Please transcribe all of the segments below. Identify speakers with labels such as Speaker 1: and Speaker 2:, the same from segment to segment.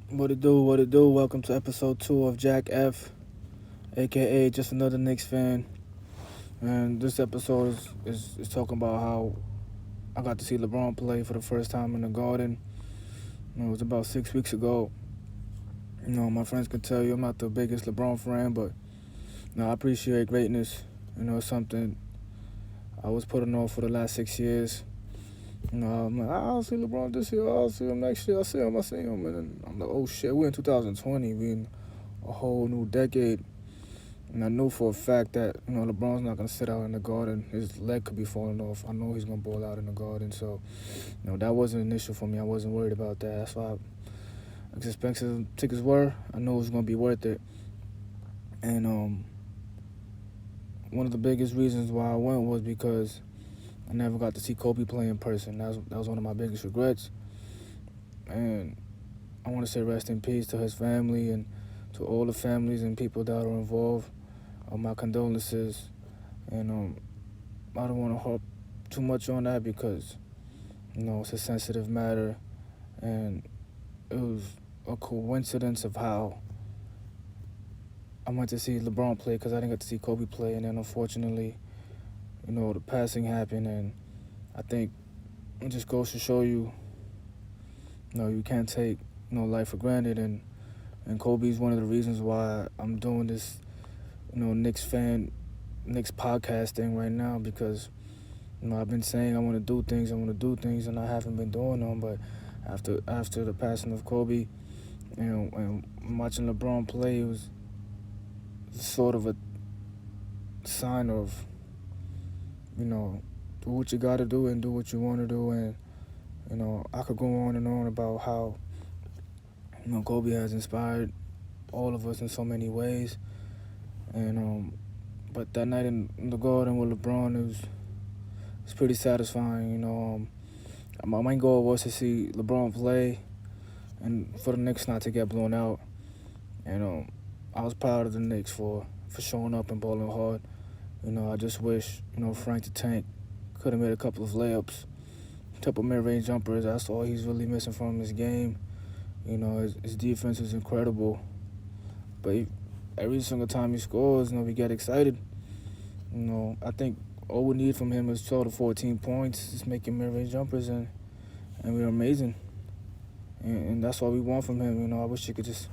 Speaker 1: What it do? What it do? Welcome to episode 2 of JAK.F, aka just another Knicks fan. And this episode is talking about how I got to see Lebron play for the first time in the Garden. It was about 6 weeks ago. My friends can tell you I'm not the biggest LeBron fan, but I appreciate greatness. It's something I was putting off for the last 6 years. I'm like, I'll see LeBron this year. I'll see him next year. I see him. And then I'm like, oh shit, we're in 2020. We're in a whole new decade. And I knew for a fact that, LeBron's not going to sit out in the Garden. His leg could be falling off. I know he's going to ball out in the Garden. So, that wasn't an issue for me. I wasn't worried about that. That's why, as expensive tickets were, I knew it was going to be worth it. And one of the biggest reasons why I went was because I never got to see Kobe play in person. That was one of my biggest regrets. And I want to say rest in peace to his family and to all the families and people that are involved. My condolences. And I don't want to harp too much on that because, it's a sensitive matter. And it was a coincidence of how I went to see LeBron play because I didn't get to see Kobe play. And then unfortunately, the passing happened. And I think it just goes to show you, you can't take, life for granted. And Kobe's one of the reasons why I'm doing this, Knicks podcast thing right now because, I've been saying I want to do things, and I haven't been doing them. But after the passing of Kobe, and watching LeBron play, it was sort of a sign of, do what you got to do and do what you want to do. And, I could go on and on about how, Kobe has inspired all of us in so many ways. And but that night in the Garden with LeBron, it's pretty satisfying. My main goal was to see LeBron play, and for the Knicks not to get blown out. And I was proud of the Knicks for showing up and balling hard. I just wish Frank the Tank could have made a couple of layups, a couple mid-range jumpers. That's all he's really missing from his game. His defense is incredible, but every single time he scores, we get excited. I think all we need from him is 12 to 14 points, just making mid-range jumpers, and we're amazing. And that's all we want from him. I wish he could just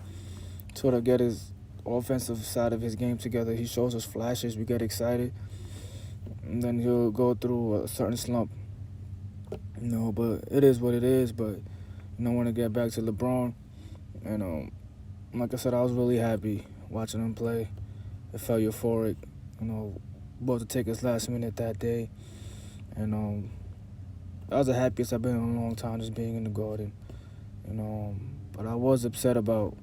Speaker 1: sort of get his offensive side of his game together. He shows us flashes, we get excited, and then he'll go through a certain slump. But it is what it is. But I want to get back to LeBron, and like I said, I was really happy watching him play. It felt euphoric. About to take his last minute that day, and that was the happiest I've been in a long time, just being in the Garden. But I was upset about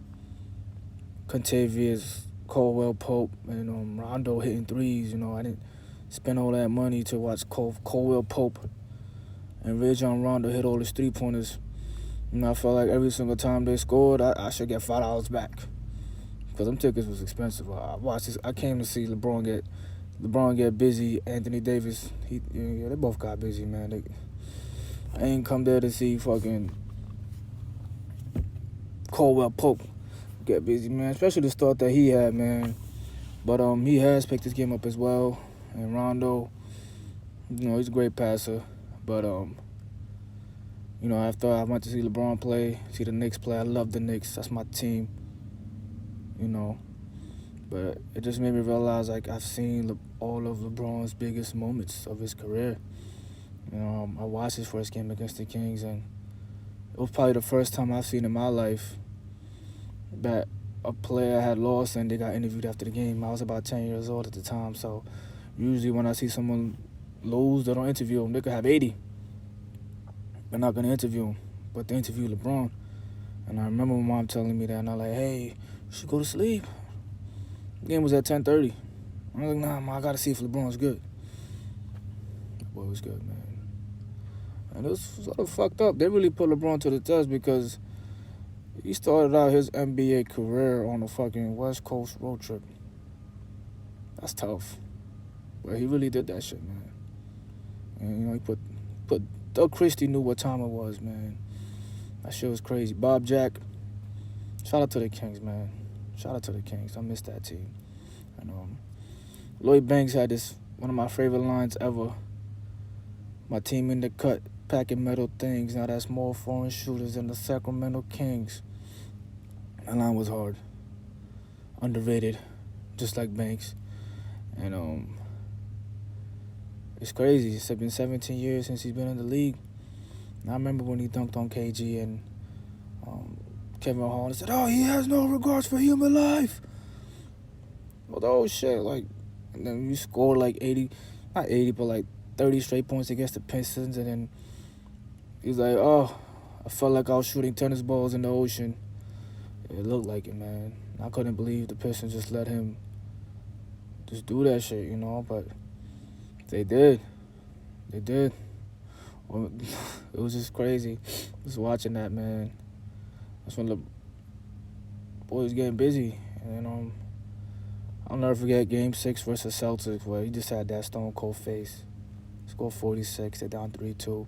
Speaker 1: Contavious, Caldwell Pope, and Rondo hitting threes. I didn't spend all that money to watch Caldwell Pope and Rajon Rondo hit all his three-pointers. I felt like every single time they scored, I should get $5 back because them tickets was expensive. I watched this. I came to see LeBron get busy. Anthony Davis, they both got busy, man. I ain't come there to see fucking Caldwell Pope get busy, man. Especially the start that he had, man. But he has picked his game up as well. And Rondo, he's a great passer. But after I went to see LeBron play, see the Knicks play, I love the Knicks. That's my team. But it just made me realize, like, I've seen all of LeBron's biggest moments of his career. I watched his first game against the Kings, and it was probably the first time I've seen in my life that a player had lost and they got interviewed after the game. I was about 10 years old at the time, so usually when I see someone lose, they don't interview them. They could have 80. They're not going to interview him, but they interview LeBron. And I remember my mom telling me that, and I'm like, hey, you should go to sleep. The game was at 10:30. I'm like, nah, man, I got to see if LeBron's good. Boy, it was good, man. And it was sort of fucked up. They really put LeBron to the test because he started out his NBA career on a fucking West Coast road trip. That's tough. But he really did that shit, man. And, he put Doug Christie knew what time it was, man. That shit was crazy. Bob Jack, shout out to the Kings, man. Shout out to the Kings. I miss that team. And Lloyd Banks had this one of my favorite lines ever. My team in the cut, packing metal things. Now that's more foreign shooters than the Sacramento Kings. That line was hard, underrated, just like Banks. And it's crazy. It's been 17 years since he's been in the league. And I remember when he dunked on KG and Kevin Hart said, "Oh, he has no regards for human life." Well, oh shit, like, and then you scored like 80, not 80, but like 30 straight points against the Pistons, and then he's like, "Oh, I felt like I was shooting tennis balls in the ocean." It looked like it, man. I couldn't believe the Pistons just let him just do that shit, you know, but they did. They did. Well, it was just crazy just watching that, man. That's when the boys getting busy. And I'll never forget Game 6 versus Celtics where he just had that stone cold face. Scored 46. They're down 3-2.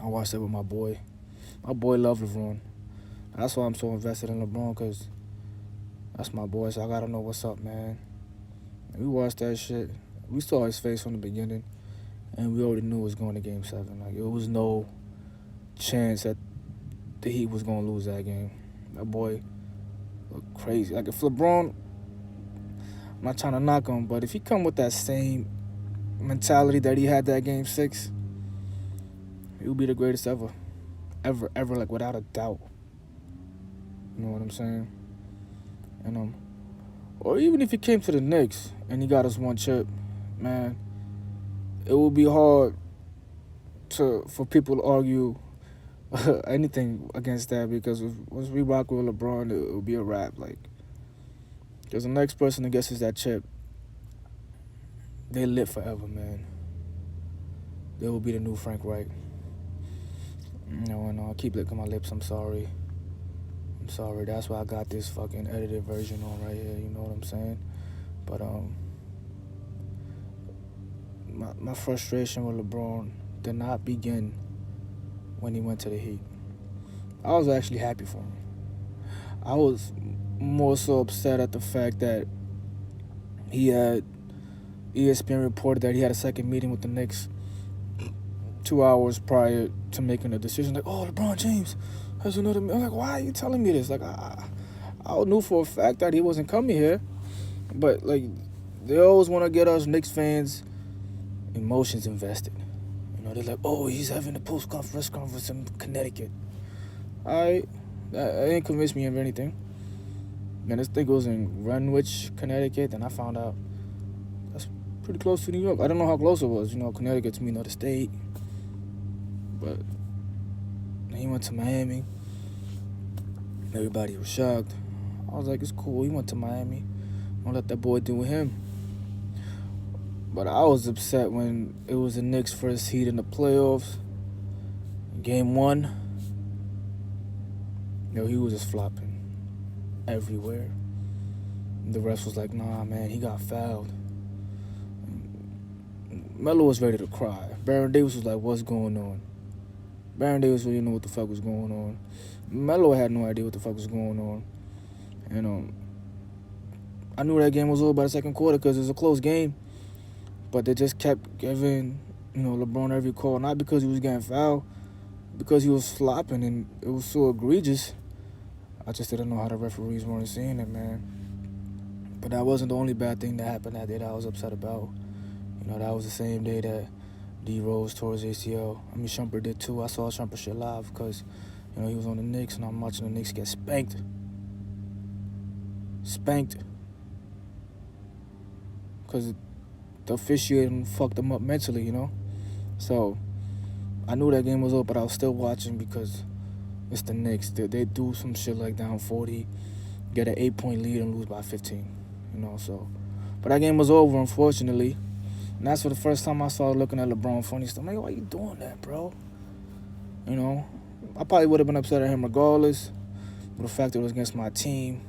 Speaker 1: I watched it with my boy. My boy loved LeBron. That's why I'm so invested in LeBron, because that's my boy, so I got to know what's up, man. And we watched that shit. We saw his face from the beginning, and we already knew it was going to Game 7. Like, it was no chance that the Heat was going to lose that game. That boy looked crazy. Like, if LeBron, I'm not trying to knock him, but if he come with that same mentality that he had that Game 6, he would be the greatest ever. Ever, like, without a doubt. You know what I'm saying? And or even if he came to the Knicks and he got us one chip, man, it would be hard for people to argue anything against that, because once we rock with LeBron, it will be a wrap. Like, because the next person that gets us that chip, they live forever, man. They will be the new Frank Wright. You know, and I keep licking my lips. I'm sorry. That's why I got this fucking edited version on right here. You know what I'm saying? But my frustration with LeBron did not begin when he went to the Heat. I was actually happy for him. I was more so upset at the fact that he had ESPN reported that he had a second meeting with the Knicks 2 hours prior to making a decision. Like, oh, LeBron James has another. I'm like, why are you telling me this? Like, I knew for a fact that he wasn't coming here, but like, they always want to get us Knicks fans emotions invested. You know, they're like, oh, he's having a press conference in Connecticut. That didn't convince me of anything. And this thing goes in Greenwich, Connecticut, and I found out that's pretty close to New York. I don't know how close it was. You know, Connecticut to me, not a state. But he went to Miami. Everybody was shocked. I was like, it's cool. He went to Miami. Don't let that boy do with him. But I was upset when it was the Knicks' first heat in the playoffs. Game 1. He was just flopping everywhere. The rest was like, nah, man, he got fouled. Melo was ready to cry. Baron Davis was like, what's going on? Baron Davis really knew what the fuck was going on. Melo had no idea what the fuck was going on. And I knew that game was over by the second quarter because it was a close game. But they just kept giving, LeBron every call. Not because he was getting fouled, because he was flopping and it was so egregious. I just didn't know how the referees weren't seeing it, man. But that wasn't the only bad thing that happened that day that I was upset about. That was the same day that D Rose tore his ACL. I mean, Shumpert did too. I saw Shumpert shit live because, he was on the Knicks and I'm watching the Knicks get spanked. Because the officiating fucked them up mentally, So, I knew that game was over, but I was still watching because it's the Knicks. They do some shit like down 40, get an 8-point lead and lose by 15, so. But that game was over, unfortunately. And that's for the first time I started looking at LeBron funny stuff. I'm like, why you doing that, bro? I probably would have been upset at him regardless. But the fact that it was against my team,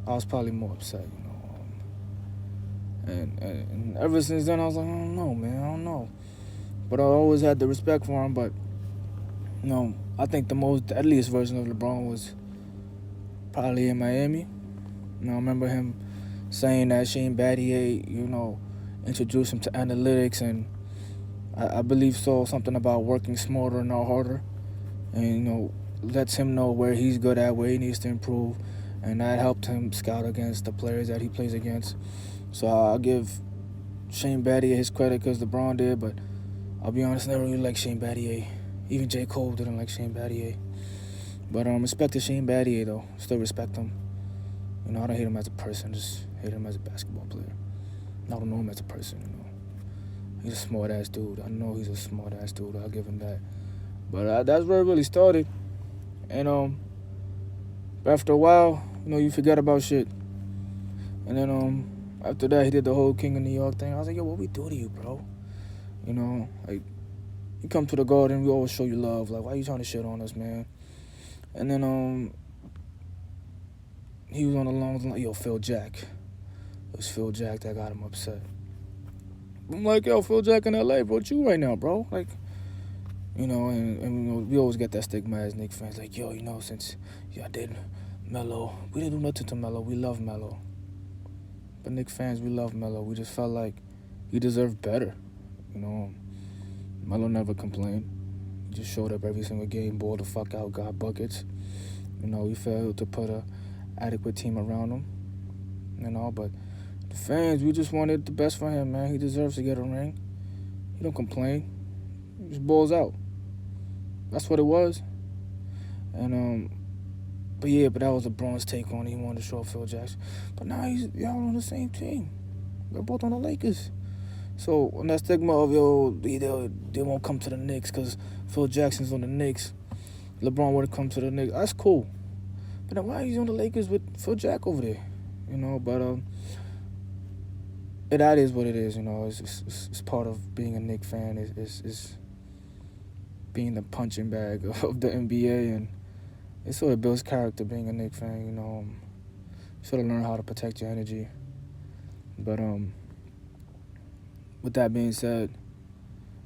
Speaker 1: I was probably more upset, And ever since then, I was like, I don't know, man. I don't know. But I always had the respect for him. But, I think the most deadliest version of LeBron was probably in Miami. I remember him saying that Shane Battier, introduced him to analytics, and I believe so. Something about working smarter, not harder, and lets him know where he's good at, where he needs to improve, and that helped him scout against the players that he plays against. So I'll give Shane Battier his credit because LeBron did, but I'll be honest, I never really liked Shane Battier. Even J. Cole didn't like Shane Battier. But respect to Shane Battier, though. Still respect him. I don't hate him as a person, just hate him as a basketball player. I don't know him as a person, He's a smart-ass dude. I know he's a smart-ass dude. I'll give him that. But that's where it really started. And after a while, you forget about shit. And then after that, he did the whole King of New York thing. I was like, yo, what we do to you, bro? Like, you come to the Garden, we always show you love. Like, why you trying to shit on us, man? And then he was on the lines like, yo, Phil Jack. It was Phil Jack that got him upset. I'm like, yo, Phil Jack in L.A., bro, what you right now, bro? Like, and we always get that stigma as Knicks fans. Like, yo, since y'all did Melo, we didn't do nothing to Melo. We love Melo. But Knicks fans, we love Melo. We just felt like he deserved better. Melo never complained. He just showed up every single game, balled the fuck out, got buckets. We failed to put a adequate team around him. But the fans, we just wanted the best for him, man. He deserves to get a ring. He don't complain. He just balls out. That's what it was. And but that was LeBron's take on it. He wanted to show Phil Jackson. But now y'all on the same team. We're both on the Lakers. So when that stigma of, they won't come to the Knicks because Phil Jackson's on the Knicks, LeBron would have come to the Knicks. That's cool. But then why are you on the Lakers with Phil Jack over there? But that is what it is. It's part of being a Knicks fan. Is being the punching bag of the NBA, and it sort of builds character being a Knicks fan. You sort of learn how to protect your energy. But with that being said,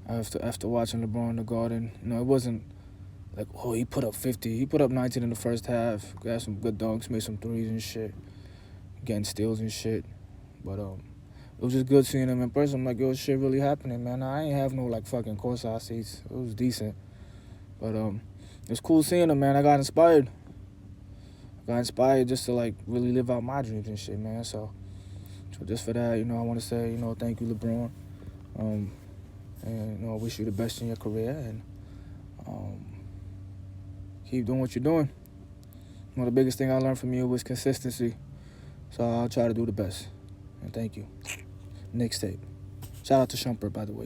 Speaker 1: after watching LeBron in the Garden, it wasn't like, oh, he put up 50. He put up 19 in the first half. Got some good dunks, made some threes and shit, getting steals and shit. But it was just good seeing him in person. I'm like, yo, shit really happening, man. I ain't have no fucking courtside seats. It was decent. But it's cool seeing him, man. I got inspired. Just to really live out my dreams and shit, man. So just for that, I want to say, thank you, LeBron. And I wish you the best in your career, and keep doing what you're doing. The biggest thing I learned from you was consistency. So I'll try to do the best. And thank you. Next tape. Shout out to Shumpert, by the way.